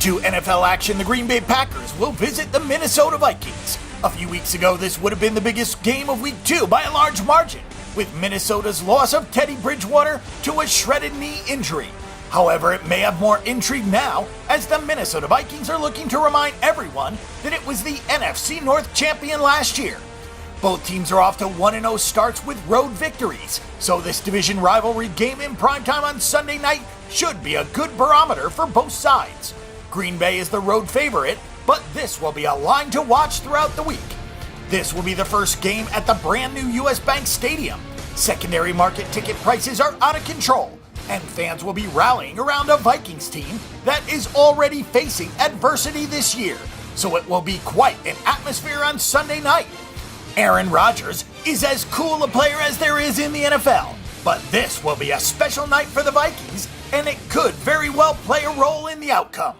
To NFL action, the Green Bay Packers will visit the Minnesota Vikings. A few weeks ago, this would have been the biggest game of Week 2 by a large margin, with Minnesota's loss of Teddy Bridgewater to a shredded knee injury. However, it may have more intrigue now, as the Minnesota Vikings are looking to remind everyone that it was the NFC North champion last year. Both teams are off to 1-0 starts with road victories, so this division rivalry game in primetime on Sunday night should be a good barometer for both sides. Green Bay is the road favorite, but this will be a line to watch throughout the week. This will be the first game at the brand new US Bank Stadium. Secondary market ticket prices are out of control, and fans will be rallying around a Vikings team that is already facing adversity this year, so it will be quite an atmosphere on Sunday night. Aaron Rodgers is as cool a player as there is in the NFL, but this will be a special night for the Vikings, and it could very well play a role in the outcome.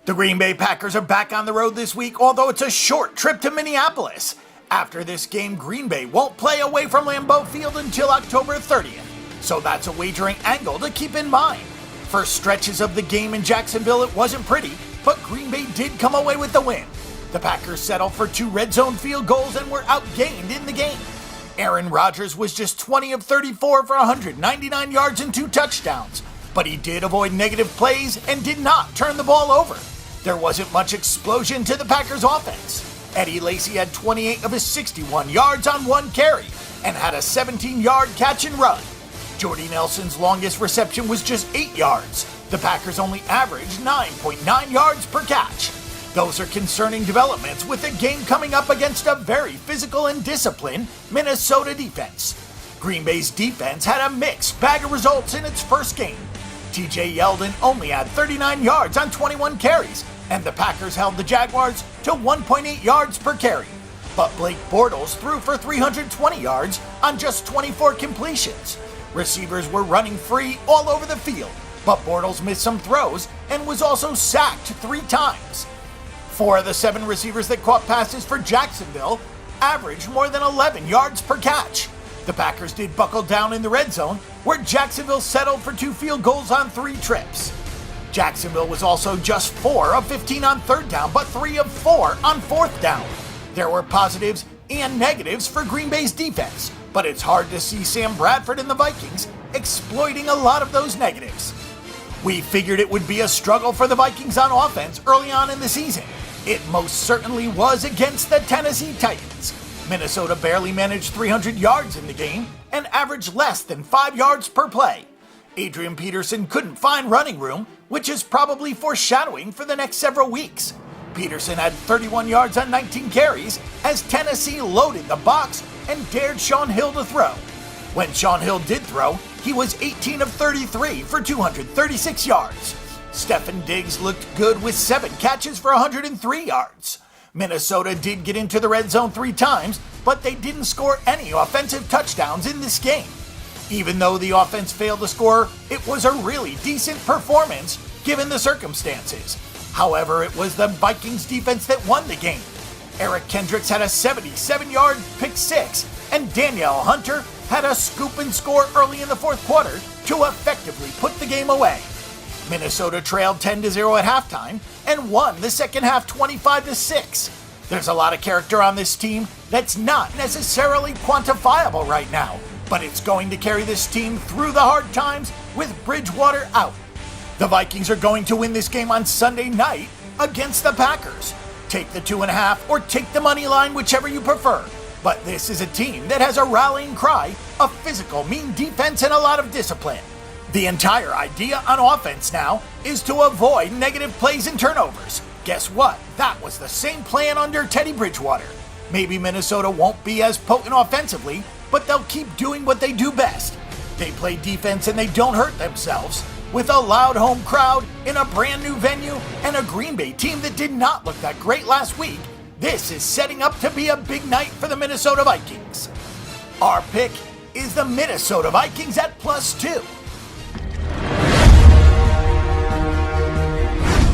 The Green Bay Packers are back on the road this week, although it's a short trip to Minneapolis. After this game, Green Bay won't play away from Lambeau Field until October 30th, so that's a wagering angle to keep in mind. For stretches of the game in Jacksonville, it wasn't pretty, but Green Bay did come away with the win. The Packers settled for 2 red zone field goals and were outgained in the game. Aaron Rodgers was just 20 of 34 for 199 yards and 2 touchdowns, but he did avoid negative plays and did not turn the ball over. There wasn't much explosion to the Packers' offense. Eddie Lacy had 28 of his 61 yards on 1 carry and had a 17-yard catch and run. Jordy Nelson's longest reception was just 8 yards. The Packers only averaged 9.9 yards per catch. Those are concerning developments with the game coming up against a very physical and disciplined Minnesota defense. Green Bay's defense had a mixed bag of results in its first game. TJ Yeldon only had 39 yards on 21 carries, and the Packers held the Jaguars to 1.8 yards per carry. But Blake Bortles threw for 320 yards on just 24 completions. Receivers were running free all over the field, but Bortles missed some throws and was also sacked 3 times. 4 of the 7 receivers that caught passes for Jacksonville averaged more than 11 yards per catch. The Packers did buckle down in the red zone, where Jacksonville settled for 2 field goals on 3 trips. Jacksonville was also just 4 of 15 on 3rd down, but 3 of 4 on 4th down. There were positives and negatives for Green Bay's defense, but it's hard to see Sam Bradford and the Vikings exploiting a lot of those negatives. We figured it would be a struggle for the Vikings on offense early on in the season. It most certainly was against the Tennessee Titans. Minnesota barely managed 300 yards in the game and averaged less than 5 yards per play. Adrian Peterson couldn't find running room, which is probably foreshadowing for the next several weeks. Peterson had 31 yards on 19 carries as Tennessee loaded the box and dared Shaun Hill to throw. When Shaun Hill did throw, he was 18 of 33 for 236 yards. Stefon Diggs looked good with 7 catches for 103 yards. Minnesota did get into the red zone 3 times, but they didn't score any offensive touchdowns in this game. Even though the offense failed to score, it was a really decent performance given the circumstances. However, it was the Vikings defense that won the game. Eric Kendricks had a 77-yard pick 6, and Danielle Hunter had a scoop and score early in the 4th quarter to effectively put the game away. Minnesota trailed 10-0 at halftime and won the second half 25-6. There's a lot of character on this team that's not necessarily quantifiable right now, but it's going to carry this team through the hard times with Bridgewater out. The Vikings are going to win this game on Sunday night against the Packers. Take the 2.5 or take the money line, whichever you prefer. But this is a team that has a rallying cry, a physical, mean defense, and a lot of discipline. The entire idea on offense now is to avoid negative plays and turnovers. Guess what? That was the same plan under Teddy Bridgewater. Maybe Minnesota won't be as potent offensively, but they'll keep doing what they do best. They play defense and they don't hurt themselves. With a loud home crowd in a brand new venue and a Green Bay team that did not look that great last week, this is setting up to be a big night for the Minnesota Vikings. Our pick is the Minnesota Vikings at +2.